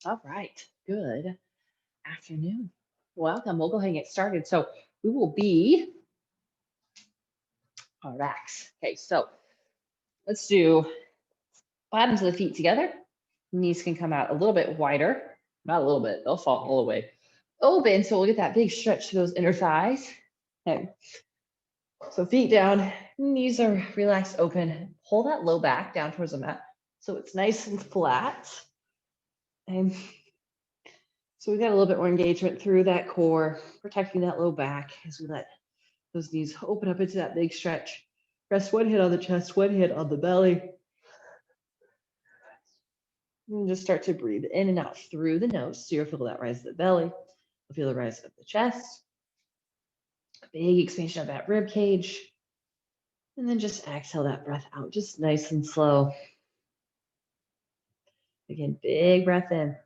All right, good afternoon. Welcome. We'll go ahead and get started. So we will be on our backs. Okay, so let's do bottoms of the feet together. Knees can come out a little bit wider, not a little bit, they'll fall all the way open. So we'll get that big stretch to those inner thighs. Okay, so feet down, knees are relaxed, open. Pull that low back down towards the mat so it's nice and flat. And so we got a little bit more engagement through that core, protecting that low back as we let those knees open up into that big stretch. Rest one hand on the chest, one hand on the belly. And just start to breathe in and out through the nose. So you'll feel that rise of the belly. You'll feel the rise of the chest. Big expansion of that rib cage. And then just exhale that breath out, just nice and slow. Again, big breath in.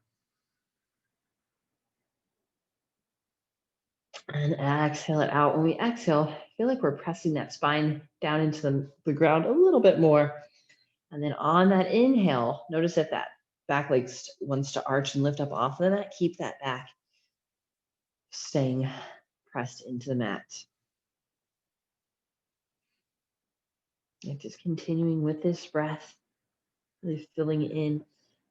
And exhale it out. When we exhale, feel like we're pressing that spine down into the ground a little bit more. And then on that inhale, notice if that back leg wants to arch and lift up off of the mat, keep that back staying pressed into the mat. And just continuing with this breath, really filling in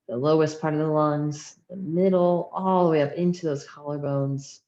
the lowest part of the lungs, the middle, all the way up into those collarbones.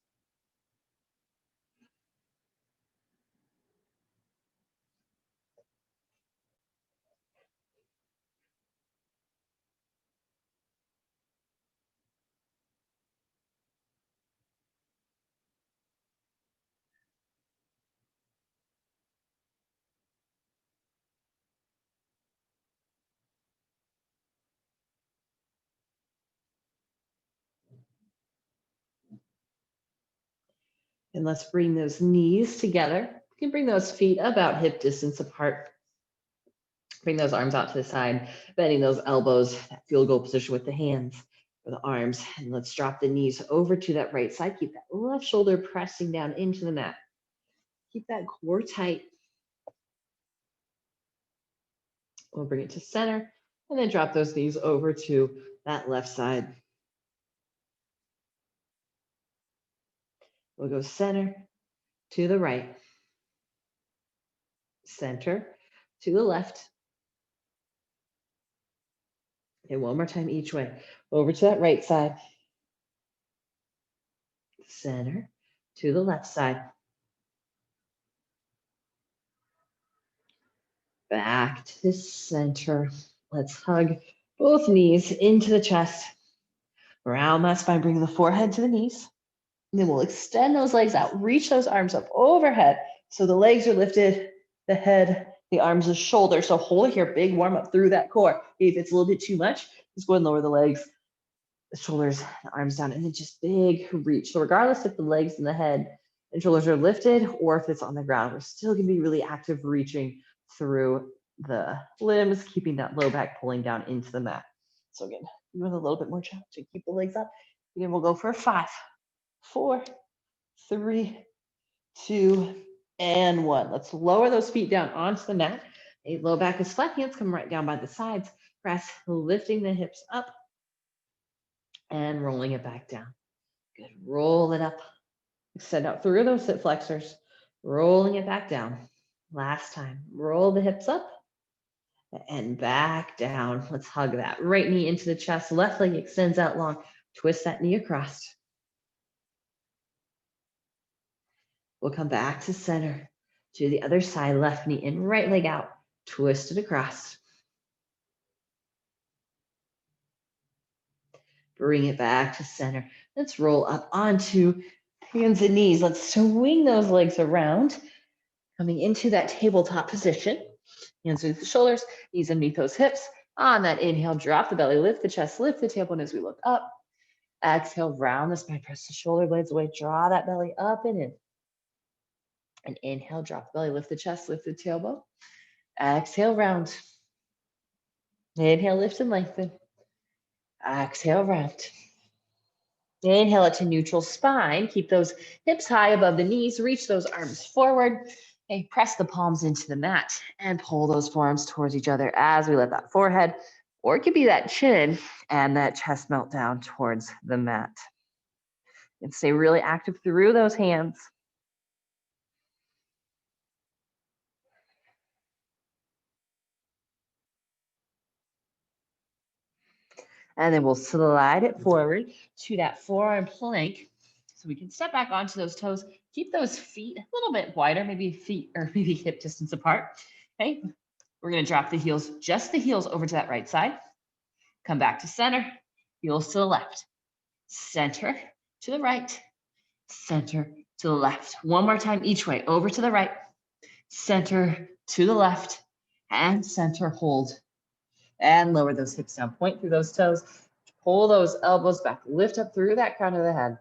And let's bring those knees together. You can bring those feet about hip distance apart. Bring those arms out to the side, bending those elbows, that field goal position with the hands or the arms. And let's drop the knees over to that right side. Keep that left shoulder pressing down into the mat. Keep that core tight. We'll bring it to center and then drop those knees over to that left side. We'll go center to the right, center to the left. And one more time each way. Over to that right side, center to the left side. Back to the center. Let's hug both knees into the chest. Round that spine, bring the forehead to the knees. And then we'll extend those legs out, reach those arms up overhead. So the legs are lifted, the head, the arms, the shoulder. So hold it here, big warm up through that core. If it's a little bit too much, just go ahead and lower the legs, the shoulders, the arms down, and then just big reach. So regardless if the legs and the head and shoulders are lifted or if it's on the ground, we're still gonna be really active reaching through the limbs, keeping that low back pulling down into the mat. So again, with a little bit more challenge to keep the legs up. Again, we'll go for 5, 4, 3, 2, and 1. Let's lower those feet down onto the mat. A low back is flat, hands come right down by the sides. Press, lifting the hips up and rolling it back down. Good, roll it up. Extend out through those hip flexors, rolling it back down. Last time, roll the hips up and back down. Let's hug that right knee into the chest, left leg extends out long. Twist that knee across. We'll come back to center, to the other side, left knee in, right leg out, twist it across. Bring it back to center. Let's roll up onto hands and knees. Let's swing those legs around, coming into that tabletop position. Hands underneath the shoulders, knees underneath those hips. On that inhale, drop the belly, lift the chest, lift the tailbone as we look up. Exhale, round the spine, press the shoulder blades away, draw that belly up and in. And inhale, drop the belly, lift the chest, lift the tailbone. Exhale, round. Inhale, lift and lengthen. Exhale, round. Inhale it to neutral spine. Keep those hips high above the knees. Reach those arms forward. Okay, press the palms into the mat and pull those forearms towards each other as we let that forehead Or it could be that chin and that chest melt down towards the mat. And stay really active through those hands. And then we'll slide it forward to that forearm plank. So we can step back onto those toes. Keep those feet a little bit wider, maybe feet or maybe hip distance apart. Okay. We're going to drop the heels, just the heels over to that right side. Come back to center, heels to the left. Center to the right, center to the left. One more time each way, over to the right, center to the left, and center, hold. And lower those hips down, point through those toes, pull those elbows back, lift up through that crown of the head.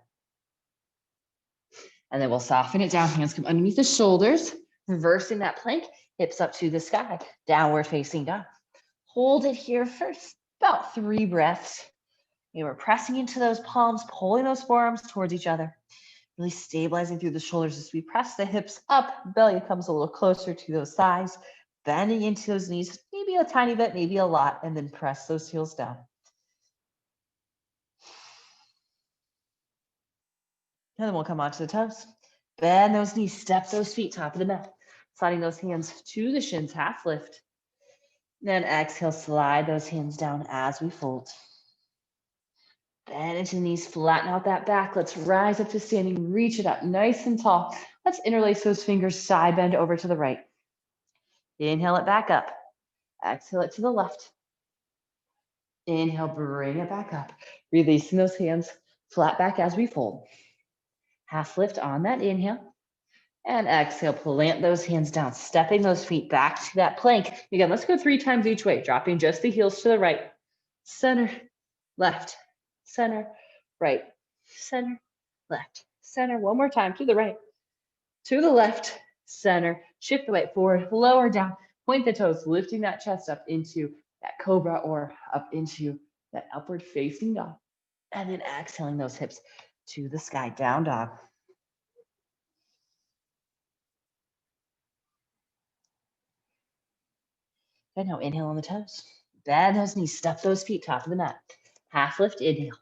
And then we'll soften it down, hands come underneath the shoulders, reversing that plank, hips up to the sky, downward facing dog. Hold it here for about 3 breaths. And we're pressing into those palms, pulling those forearms towards each other, really stabilizing through the shoulders as we press the hips up, belly comes a little closer to those thighs, bending into those knees, maybe a tiny bit, maybe a lot, and then press those heels down. And then we'll come onto the toes. Bend those knees, step those feet, top of the mat, sliding those hands to the shins, half lift. Then exhale, slide those hands down as we fold. Bend into the knees, flatten out that back. Let's rise up to standing, reach it up nice and tall. Let's interlace those fingers, side bend over to the right. Inhale it back up. Exhale it to the left. Inhale, bring it back up. Releasing those hands, flat back as we fold. Half lift on that inhale. And exhale, plant those hands down, stepping those feet back to that plank. Again, let's go 3 times each way, dropping just the heels to the right. Center, left, center, right, center, left, center. One more time to the right, to the left, center. Shift the weight forward, lower down, point the toes, lifting that chest up into that cobra or up into that upward facing dog. And then exhaling those hips to the sky, down dog. And now inhale on the toes. Bend those knees, step those feet, top of the mat. Half lift, inhale.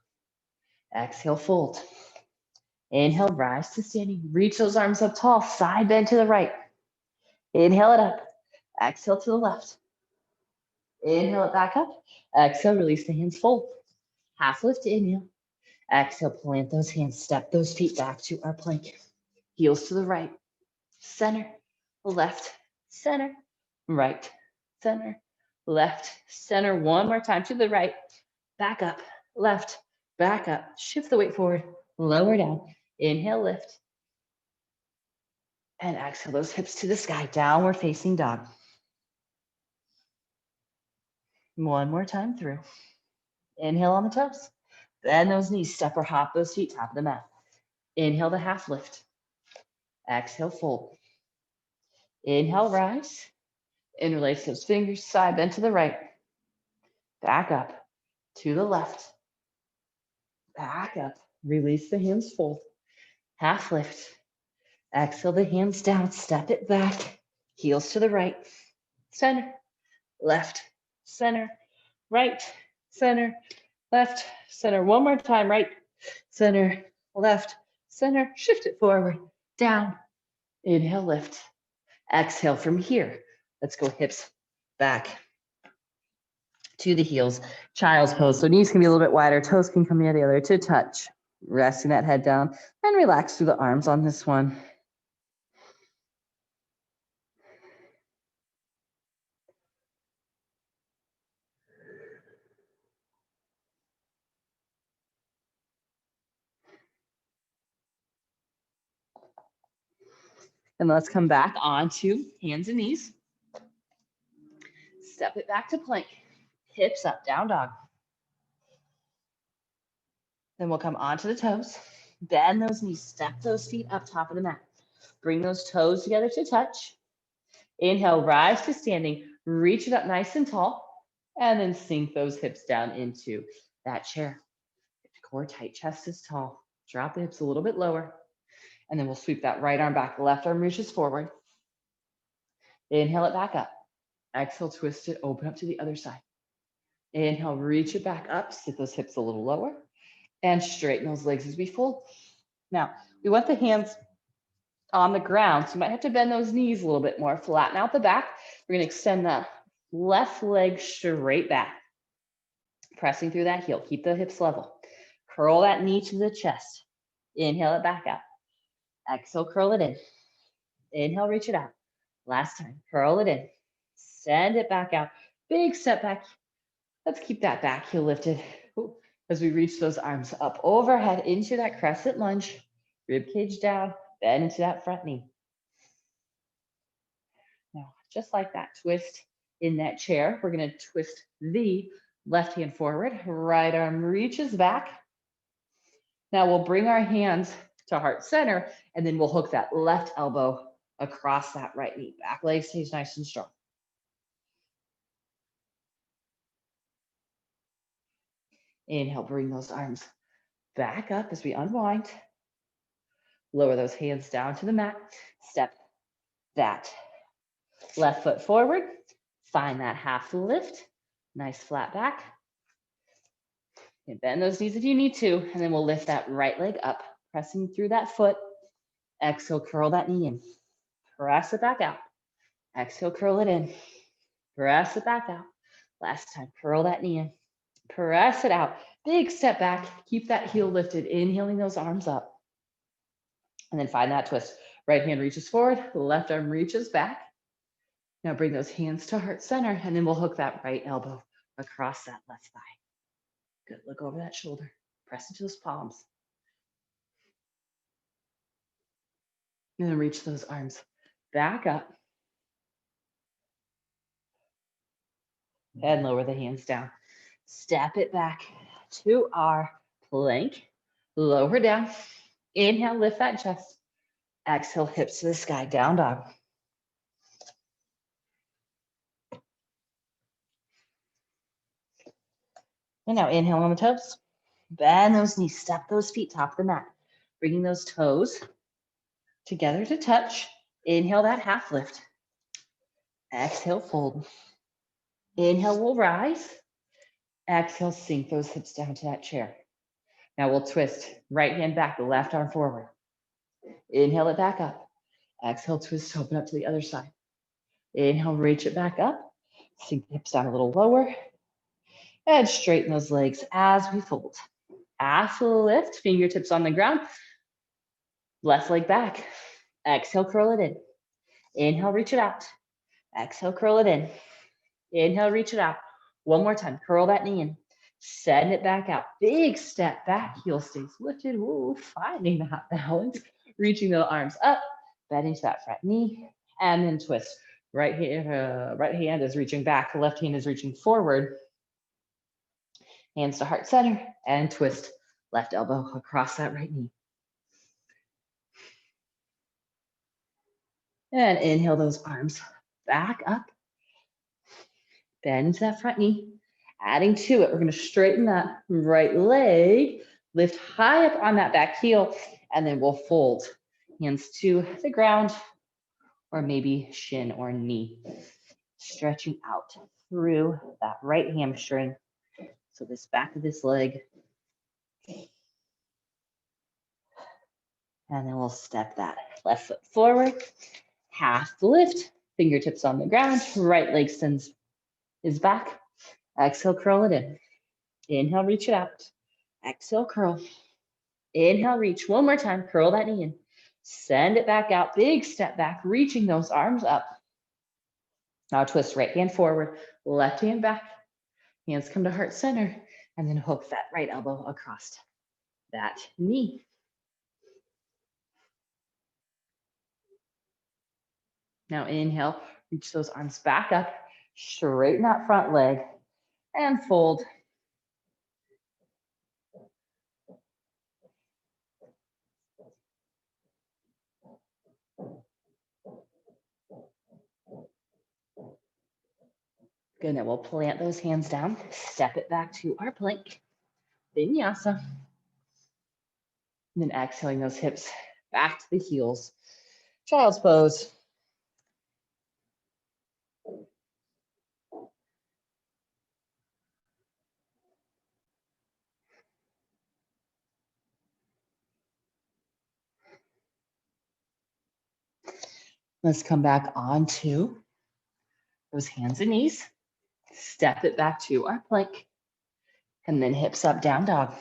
Exhale, fold. Inhale, rise to standing. Reach those arms up tall, side bend to the right. Inhale it up. Exhale to the left. Inhale it back up. Exhale, release the hands, fold. Half lift, inhale. Exhale, plant those hands, step those feet back to our plank. Heels to the right. Center, left, center, right, center, left, center. One more time to the right. Back up, left, back up. Shift the weight forward, lower down. Inhale, lift. And exhale those hips to the sky, downward facing dog. One more time through. Inhale on the toes. Bend those knees, step or hop those feet, top of the mat. Inhale the half lift. Exhale, fold. Inhale, rise. Interlace those fingers, side bend to the right. Back up to the left. Back up. Release the hands, fold. Half lift. Exhale the hands down, step it back. Heels to the right. Center, left, center, right, center, left, center. One more time, right, center, left, center. Shift it forward, down. Inhale, lift. Exhale from here. Let's go hips back to the heels. Child's pose. So knees can be a little bit wider, toes can come near the other to touch. Resting that head down and relax through the arms on this one. And let's come back onto hands and knees. Step it back to plank. Hips up, down dog. Then we'll come onto the toes. Bend those knees, step those feet up top of the mat. Bring those toes together to touch. Inhale, rise to standing. Reach it up nice and tall. And then sink those hips down into that chair. Core tight, chest is tall. Drop the hips a little bit lower. And then we'll sweep that right arm back. Left arm reaches forward. Inhale it back up. Exhale, twist it, open up to the other side. Inhale, reach it back up, sit those hips a little lower, and straighten those legs as we fold. Now, we want the hands on the ground, so you might have to bend those knees a little bit more, flatten out the back. We're gonna extend the left leg straight back, pressing through that heel. Keep the hips level. Curl that knee to the chest. Inhale it back out. Exhale, curl it in. Inhale, reach it out. Last time, curl it in. Send it back out. Big step back. Let's keep that back heel lifted. Ooh, as we reach those arms up overhead into that crescent lunge. Rib cage down, bend into that front knee. Now, just like that, twist in that chair. We're gonna twist the left hand forward, right arm reaches back. Now we'll bring our hands to heart center, and then we'll hook that left elbow across that right knee. Back leg stays nice and strong. Inhale, bring those arms back up as we unwind. Lower those hands down to the mat. Step that left foot forward. Find that half lift. Nice flat back. And bend those knees if you need to, and then we'll lift that right leg up, pressing through that foot. Exhale, curl that knee in. Press it back out. Exhale, curl it in. Press it back out. Last time, curl that knee in. Press it out. Big step back. Keep that heel lifted. Inhaling those arms up. And then find that twist. Right hand reaches forward. Left arm reaches back. Now bring those hands to heart center, and then we'll hook that right elbow across that left thigh. Good. Look over that shoulder. Press into those palms. And then reach those arms back up. And lower the hands down. Step it back to our plank. Lower down. Inhale, lift that chest. Exhale, hips to the sky, down dog. And now inhale on the toes. Bend those knees, step those feet top of the mat. Bringing those toes together to touch. Inhale that half lift. Exhale, fold. Inhale, we'll rise. Exhale, sink those hips down to that chair. Now we'll twist. Right hand back, the left arm forward. Inhale it back up. Exhale, twist, open up to the other side. Inhale, reach it back up. Sink the hips down a little lower. And straighten those legs as we fold. Half lift, fingertips on the ground. Left leg back. Exhale, curl it in. Inhale, reach it out. Exhale, curl it in. Inhale, reach it out. One more time, curl that knee in. Send it back out. Big step back, heel stays lifted. Ooh, finding that balance. Reaching the arms up, bending to that front knee, and then twist. Right hand is reaching back, left hand is reaching forward. Hands to heart center, and twist. Left elbow across that right knee. And inhale those arms back up. Bend into that front knee. Adding to it, we're going to straighten that right leg, lift high up on that back heel, and then we'll fold. Hands to the ground, or maybe shin or knee. Stretching out through that right hamstring. So this back of this leg. And then we'll step that left foot forward. Half lift, fingertips on the ground, right leg is back. Exhale, curl it in. Inhale, reach it out. Exhale, curl. Inhale, reach. One more time, curl that knee in. Send it back out, big step back, reaching those arms up. Now twist right hand forward, left hand back. Hands come to heart center, and then hook that right elbow across that knee. Now inhale, reach those arms back up, straighten that front leg, and fold. Good, now we'll plant those hands down, step it back to our plank, vinyasa. And then exhaling those hips back to the heels. Child's pose. Let's come back onto those hands and knees. Step it back to our plank. And then hips up, down dog.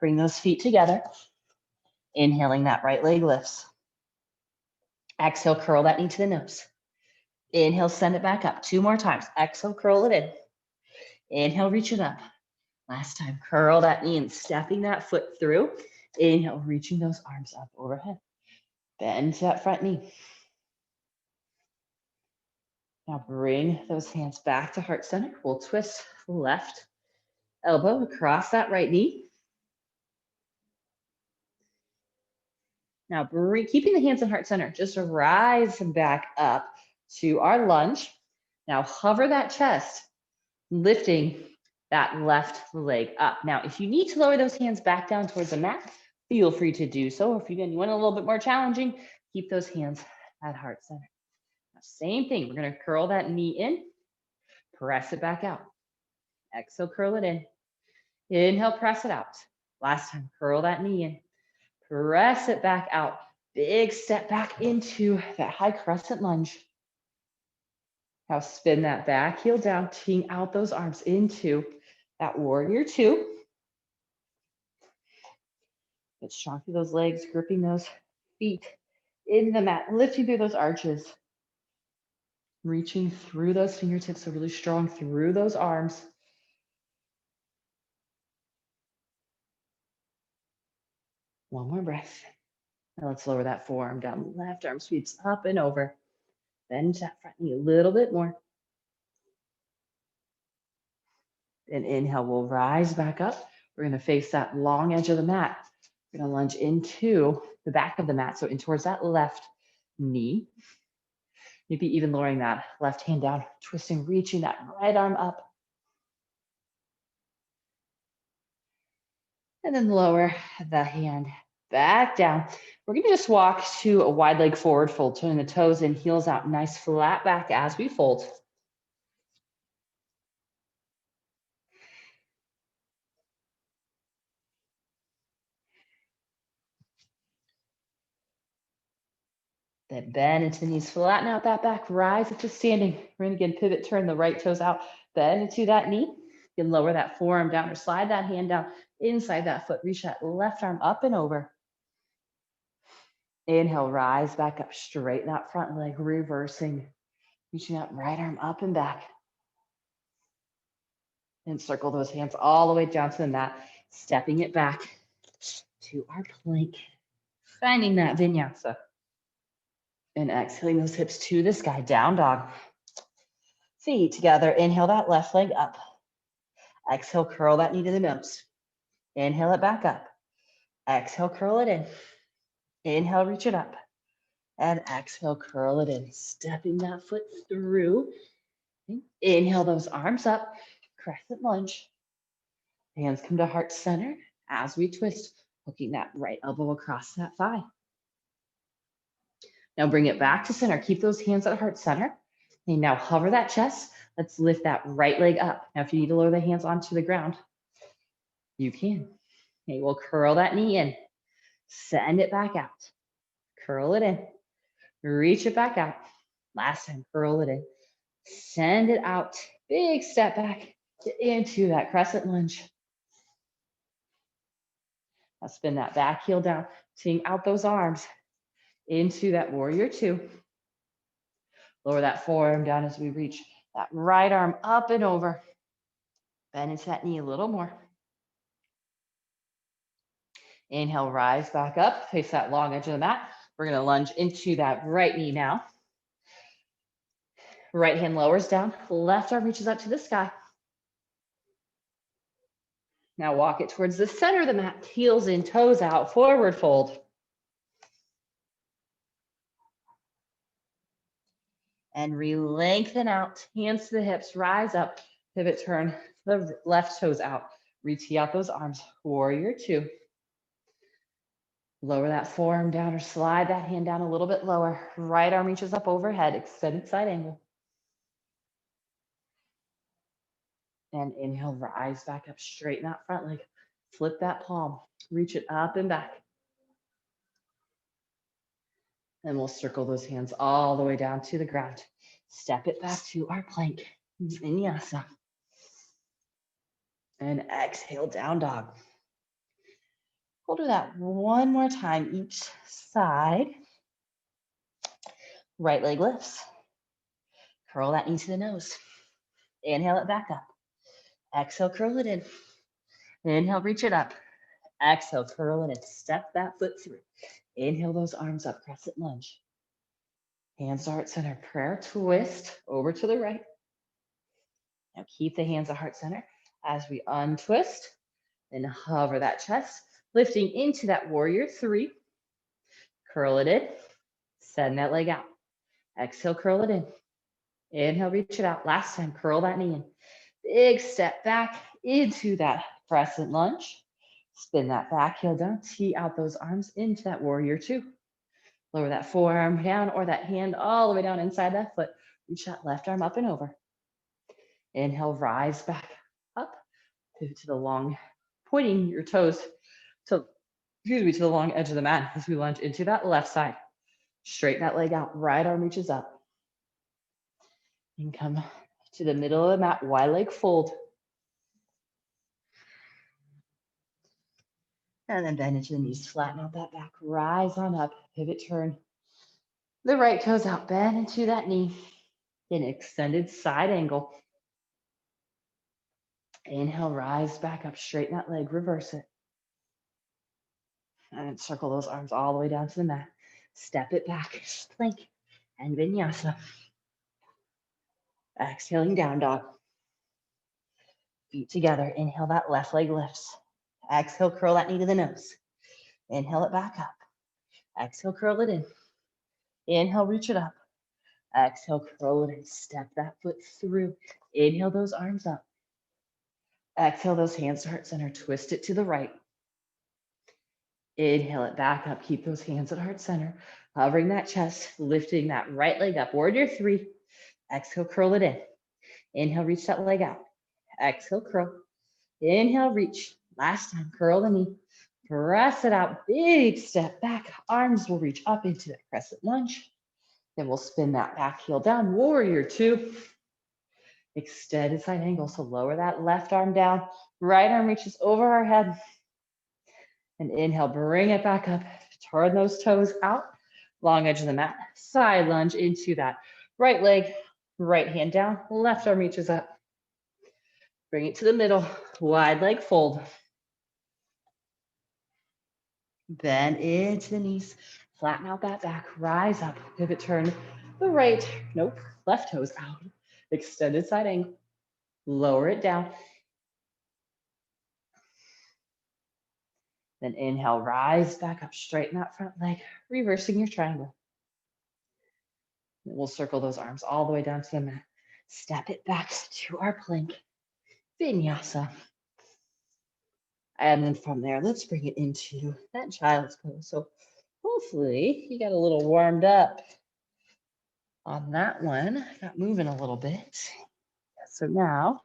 Bring those feet together. Inhaling, that right leg lifts. Exhale, curl that knee to the nose. Inhale, send it back up. 2 more times. Exhale, curl it in. Inhale, reach it up. Last time, curl that knee and stepping that foot through. Inhale, reaching those arms up overhead. Bend to that front knee. Now bring those hands back to heart center. We'll twist left elbow across that right knee. Now keeping the hands in heart center, just rise back up to our lunge. Now hover that chest, lifting that left leg up. Now, if you need to lower those hands back down towards the mat, feel free to do so. If you want a little bit more challenging, keep those hands at heart center. Now, same thing, we're gonna curl that knee in, press it back out. Exhale, curl it in. Inhale, press it out. Last time, curl that knee in, press it back out. Big step back into that high crescent lunge. Now spin that back heel down, teeing out those arms into that warrior 2. Get strong through those legs, gripping those feet in the mat, lifting through those arches, reaching through those fingertips, so really strong through those arms. One more breath. Now let's lower that forearm down. Left arm sweeps up and over. Bend that front knee a little bit more. And inhale, we'll rise back up. We're gonna face that long edge of the mat. We're gonna lunge into the back of the mat, so in towards that left knee. Maybe even lowering that left hand down, twisting, reaching that right arm up. And then lower the hand back down. We're gonna just walk to a wide leg forward fold, turning the toes in, heels out, nice flat back as we fold. Then bend into the knees, flatten out that back, rise up to standing. We're gonna again pivot, turn the right toes out, bend into that knee. You can lower that forearm down or slide that hand down inside that foot. Reach that left arm up and over. Inhale, rise back up, straighten that front leg, reversing. Reaching that right arm up and back. And circle those hands all the way down to the mat, stepping it back to our plank. Finding that vinyasa. And exhaling those hips to the sky, down dog. Feet together, inhale that left leg up. Exhale, curl that knee to the nose. Inhale it back up. Exhale, curl it in. Inhale, reach it up. And exhale, curl it in. Stepping that foot through. Inhale those arms up. Crescent lunge. Hands come to heart center as we twist, hooking that right elbow across that thigh. Now bring it back to center. Keep those hands at heart center. And now hover that chest. Let's lift that right leg up. Now, if you need to lower the hands onto the ground, you can. Okay, we'll curl that knee in. Send it back out. Curl it in. Reach it back out. Last time, curl it in. Send it out. Big step back into that crescent lunge. Now spin that back heel down, teeing out those arms into that warrior 2. Lower that forearm down as we reach that right arm up and over. Bend into that knee a little more. Inhale, rise back up, face that long edge of the mat. We're gonna lunge into that right knee now. Right hand lowers down, left arm reaches up to the sky. Now walk it towards the center of the mat, heels in, toes out, forward fold. And re-lengthen out, hands to the hips, rise up, pivot, turn the left toes out. Reach out those arms, warrior 2. Lower that forearm down or slide that hand down a little bit lower. Right arm reaches up overhead, extended side angle. And inhale, rise back up, straighten that front leg. Flip that palm, reach it up and back. And we'll circle those hands all the way down to the ground. Step it back to our plank, vinyasa. And exhale, down dog. We'll do that one more time each side. Right leg lifts. Curl that knee to the nose. Inhale it back up. Exhale, curl it in. Inhale, reach it up. Exhale, curl it in. Step that foot through. Inhale those arms up, crescent lunge. Hands to heart center, prayer twist over to the right. Now keep the hands at heart center as we untwist and hover that chest, lifting into that warrior three. Curl it in, send that leg out. Exhale, curl it in. Inhale, reach it out. Last time, curl that knee in. Big step back into that crescent lunge. Spin that back heel down, tee out those arms into that warrior two. Lower that forearm down or that hand all the way down inside that foot. Reach that left arm up and over. Inhale, rise back up. Pivot to the long, pointing your toes to, to the long edge of the mat as we lunge into that left side. Straighten that leg out. Right arm reaches up. And come to the middle of the mat, wide leg fold. And then bend into the knees, flatten out that back, rise on up, pivot, turn. The right toes out, bend into that knee. Then extended side angle. Inhale, rise back up, straighten that leg, reverse it. And then circle those arms all the way down to the mat. Step it back, plank, and vinyasa. Exhaling, down dog. Feet together, inhale, that left leg lifts. Exhale, curl that knee to the nose. Inhale it back up. Exhale, curl it in. Inhale, reach it up. Exhale, curl it in. Step that foot through. Inhale those arms up. Exhale those hands to heart center. Twist it to the right. Inhale it back up. Keep those hands at heart center. Hovering that chest, lifting that right leg up. Warrior three. Exhale, curl it in. Inhale, reach that leg out. Exhale, curl. Inhale, reach. Last time, curl the knee. Press it out. Big step back. Arms will reach up into that crescent lunge. Then we'll spin that back heel down. Warrior two. Extended side angle. So lower that left arm down. Right arm reaches over our head. And inhale, bring it back up. Turn those toes out. Long edge of the mat. Side lunge into that right leg. Right hand down. Left arm reaches up. Bring it to the middle. Wide leg fold. Bend into the knees. Flatten out that back. Rise up. Pivot, turn the right. Nope. Left toes out. Extended side angle. Lower it down. Then inhale, rise back up, straighten that front leg, reversing your triangle. Then we'll circle those arms all the way down to the mat. Step it back to our plank, vinyasa. And then from there, let's bring it into that child's pose. So hopefully you got a little warmed up on that one. Got moving a little bit. So now,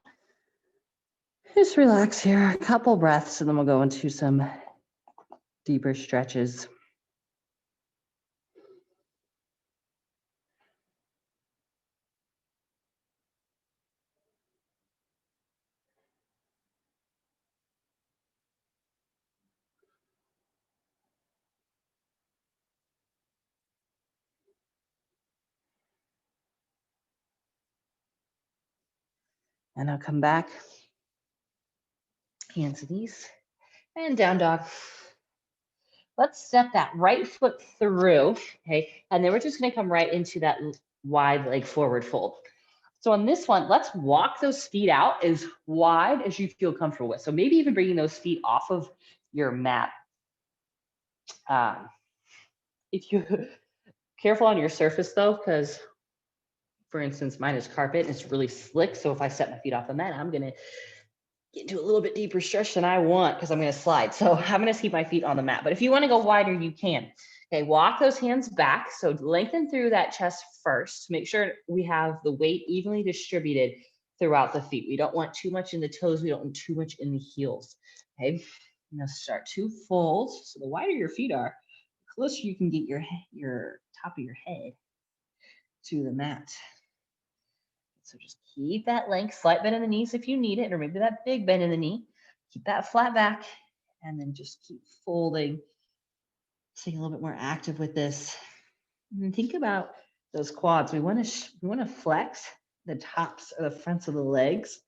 just relax here, a couple breaths, and then we'll go into some deeper stretches. And I'll come back, hands and knees, and down dog. Let's step that right foot through, okay? And then we're just gonna come right into that wide leg forward fold. So on this one, let's walk those feet out as wide as you feel comfortable with. So maybe even bringing those feet off of your mat. If you careful on your surface though, because for instance, mine is carpet and it's really slick. So if I set my feet off the mat, I'm gonna get into a little bit deeper stretch than I want because I'm gonna slide. So I'm gonna keep my feet on the mat. But if you wanna go wider, you can. Okay, walk those hands back. So lengthen through that chest first. Make sure we have the weight evenly distributed throughout the feet. We don't want too much in the toes. We don't want too much in the heels. Okay, now start to fold. So the wider your feet are, closer you can get your top of your head to the mat. So just keep that length, slight bend in the knees if you need it, or maybe that big bend in the knee. Keep that flat back, and then just keep folding. Staying a little bit more active with this. And then think about those quads. We want to flex the tops or the fronts of the legs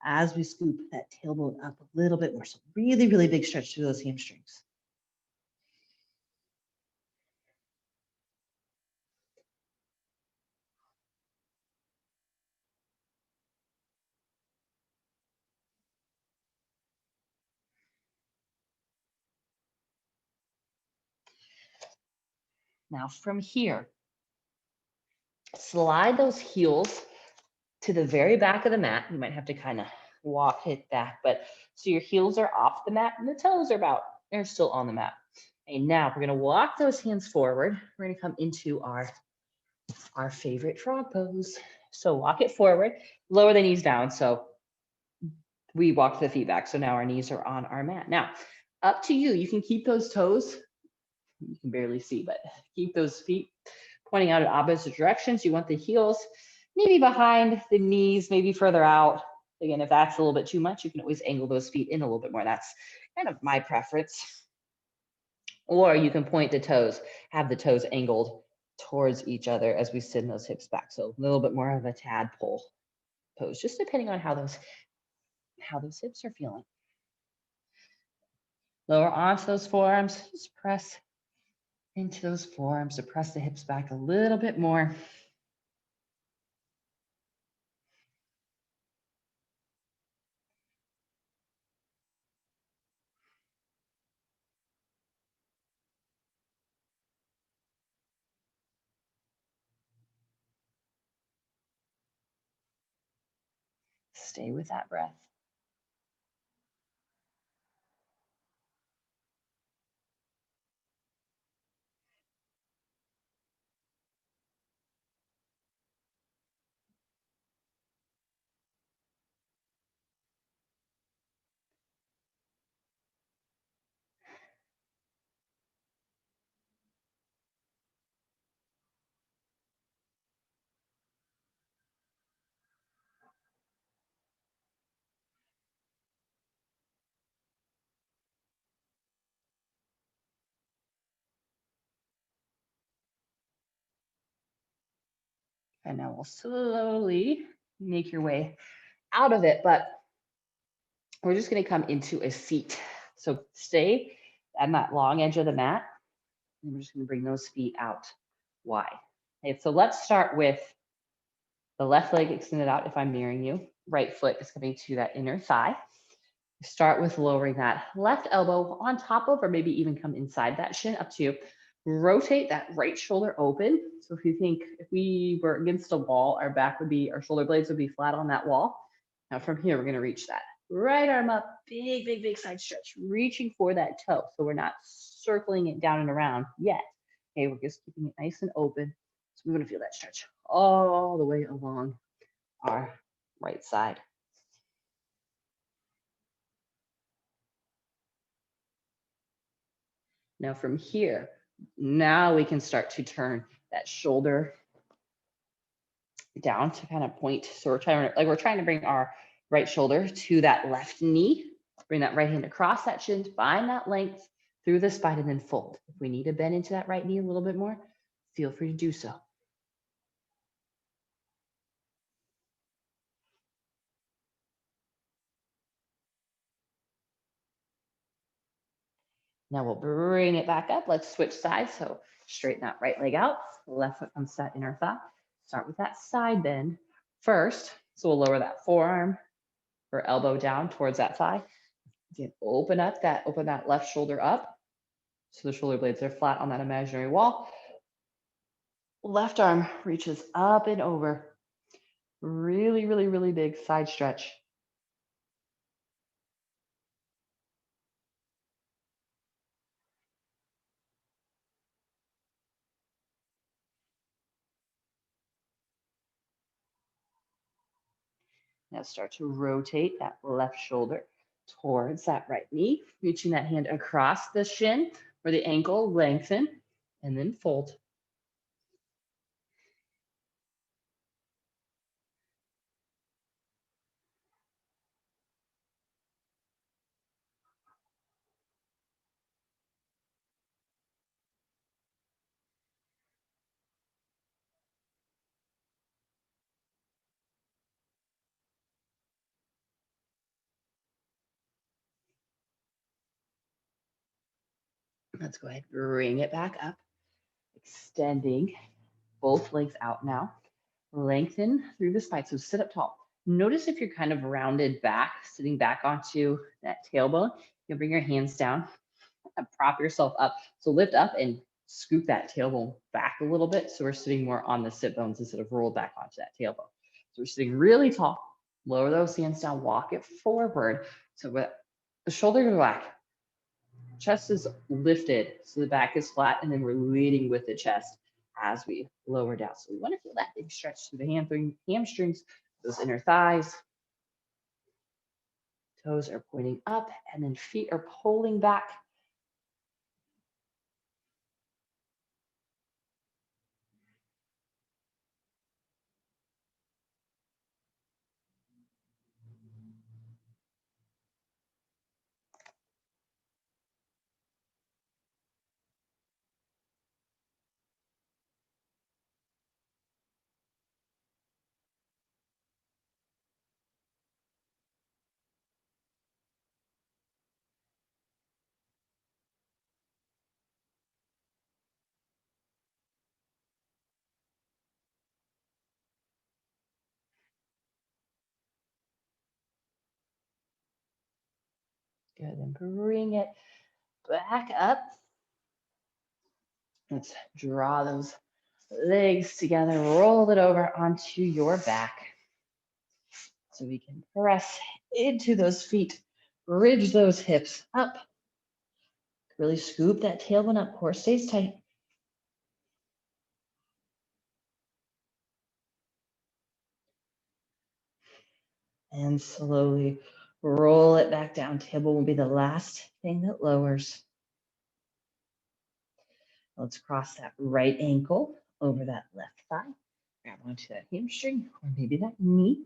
as we scoop that tailbone up a little bit more. So really, really big stretch through those hamstrings. Now from here, slide those heels to the very back of the mat. You might have to kind of walk it back, but so your heels are off the mat and the toes they're still on the mat. And now we're gonna walk those hands forward. We're gonna come into our favorite frog pose. So walk it forward, lower the knees down. So we walk the feet back. So now our knees are on our mat. Now, up to you. You can keep those toes. You can barely see, but keep those feet pointing out in opposite directions. You want the heels maybe behind the knees, maybe further out. Again, if that's a little bit too much, you can always angle those feet in a little bit more. That's kind of my preference. Or you can point the toes, have the toes angled towards each other as we send those hips back. So a little bit more of a tadpole pose, just depending on how those hips are feeling. Lower onto those forearms, just press into those forearms to press the hips back a little bit more. Stay with that breath. And now we'll slowly make your way out of it, but we're just gonna come into a seat. So stay on that long edge of the mat, and we're just gonna bring those feet out wide. Okay, so let's start with the left leg extended out if I'm nearing you. Right foot is coming to that inner thigh. Start with lowering that left elbow on top of, or maybe even come inside that shin, up to you. Rotate that right shoulder open. So if we were against a wall, our shoulder blades would be flat on that wall. Now from here, we're gonna reach that right arm up, big, big, big side stretch, reaching for that toe. So we're not circling it down and around yet. Okay, we're just keeping it nice and open. So we wanna feel that stretch all the way along our right side. Now from here, now we can start to turn that shoulder down to kind of point. So we're trying to bring our right shoulder to that left knee. Bring that right hand across that shin, find that length through the spine, and then fold. If we need to bend into that right knee a little bit more, feel free to do so. Now we'll bring it back up. Let's switch sides. So straighten that right leg out. Left foot comes to that inner thigh. Start with that side bend first. So we'll lower that forearm or elbow down towards that thigh. Again, open that left shoulder up. So the shoulder blades are flat on that imaginary wall. Left arm reaches up and over. Really, really, really big side stretch. Now start to rotate that left shoulder towards that right knee, reaching that hand across the shin or the ankle, lengthen. and then fold. Let's go ahead, bring it back up, extending both legs out now. Lengthen through the spine, so sit up tall. Notice if you're kind of rounded back, sitting back onto that tailbone, you can bring your hands down and prop yourself up. So lift up and scoop that tailbone back a little bit. So we're sitting more on the sit bones instead of rolled back onto that tailbone. So we're sitting really tall. Lower those hands down, walk it forward. So the shoulders are back. Chest is lifted, so the back is flat, and then we're leading with the chest as we lower down. So we want to feel that big stretch through the hamstrings, those inner thighs. Toes are pointing up, and then feet are pulling back. Good, and bring it back up. Let's draw those legs together, roll it over onto your back. So we can press into those feet, bridge those hips up. Really scoop that tailbone up, core stays tight. And slowly roll it back down. Tailbone will be the last thing that lowers. Let's cross that right ankle over that left thigh. Grab onto that hamstring or maybe that knee.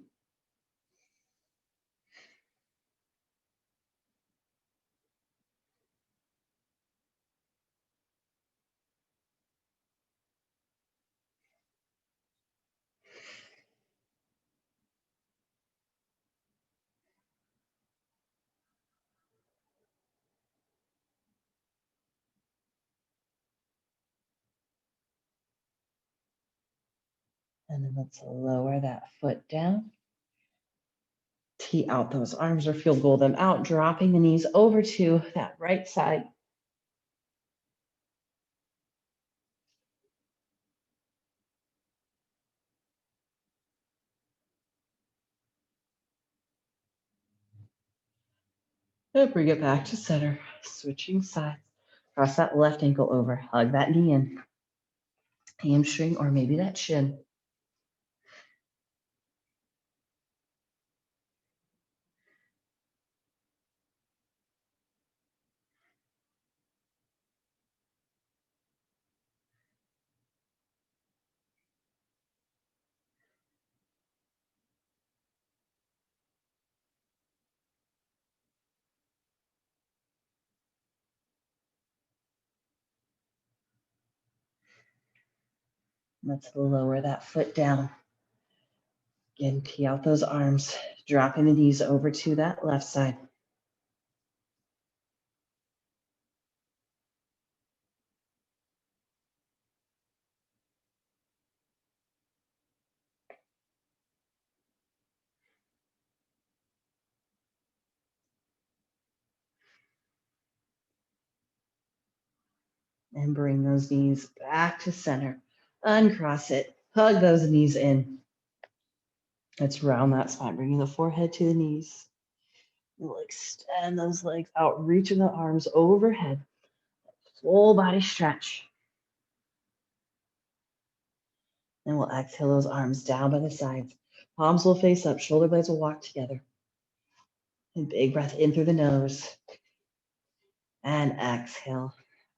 And then let's lower that foot down. Tee out those arms or field goal them out, dropping the knees over to that right side. And bring it back to center, switching sides. Cross that left ankle over, hug that knee in, hamstring or maybe that shin. Let's lower that foot down. Again, tee out those arms, dropping the knees over to that left side. And bring those knees back to center. Uncross it, hug those knees in. Let's round that spine, bringing the forehead to the knees. We'll extend those legs out, reaching the arms overhead. Full body stretch. And we'll exhale those arms down by the sides. Palms will face up, shoulder blades will walk together. And big breath in through the nose. And exhale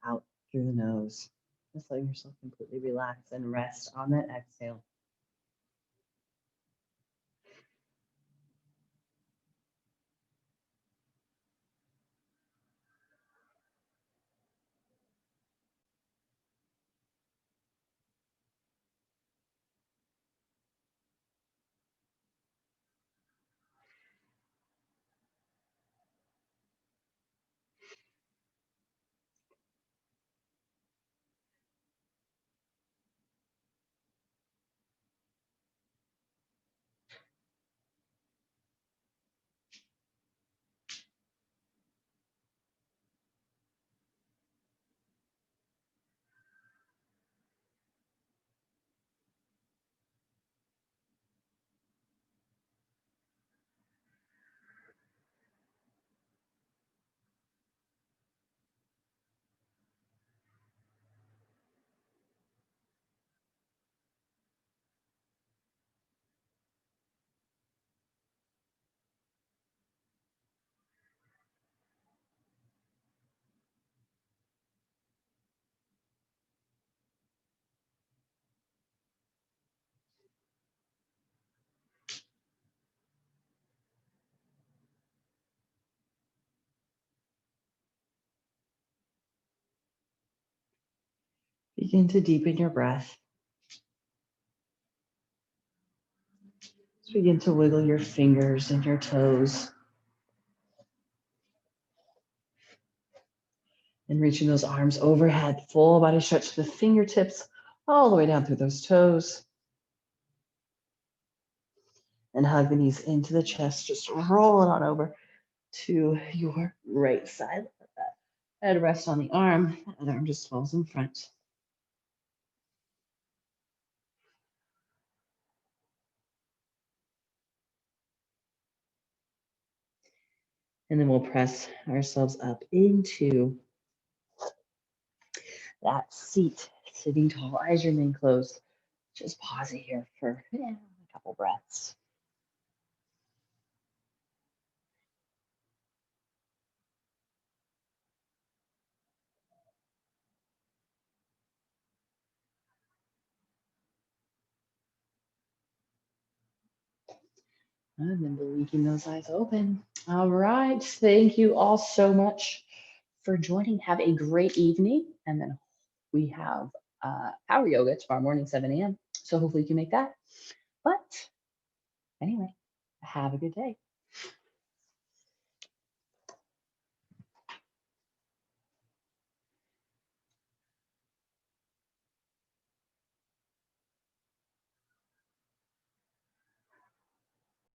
out through the nose. Just letting yourself completely relax and rest on that exhale. Begin to deepen your breath. Just begin to wiggle your fingers and your toes. And reaching those arms overhead, full body stretch to the fingertips, all the way down through those toes. And hug the knees into the chest, just roll it on over to your right side. Let that head rest on the arm, the other arm just falls in front. And then we'll press ourselves up into that seat, sitting tall, eyes remain closed. Just pause it here for a couple breaths. And then blinking those eyes open. All right. Thank you all so much for joining. Have a great evening. And then we have power yoga tomorrow morning, 7 a.m. So hopefully you can make that. But anyway, have a good day.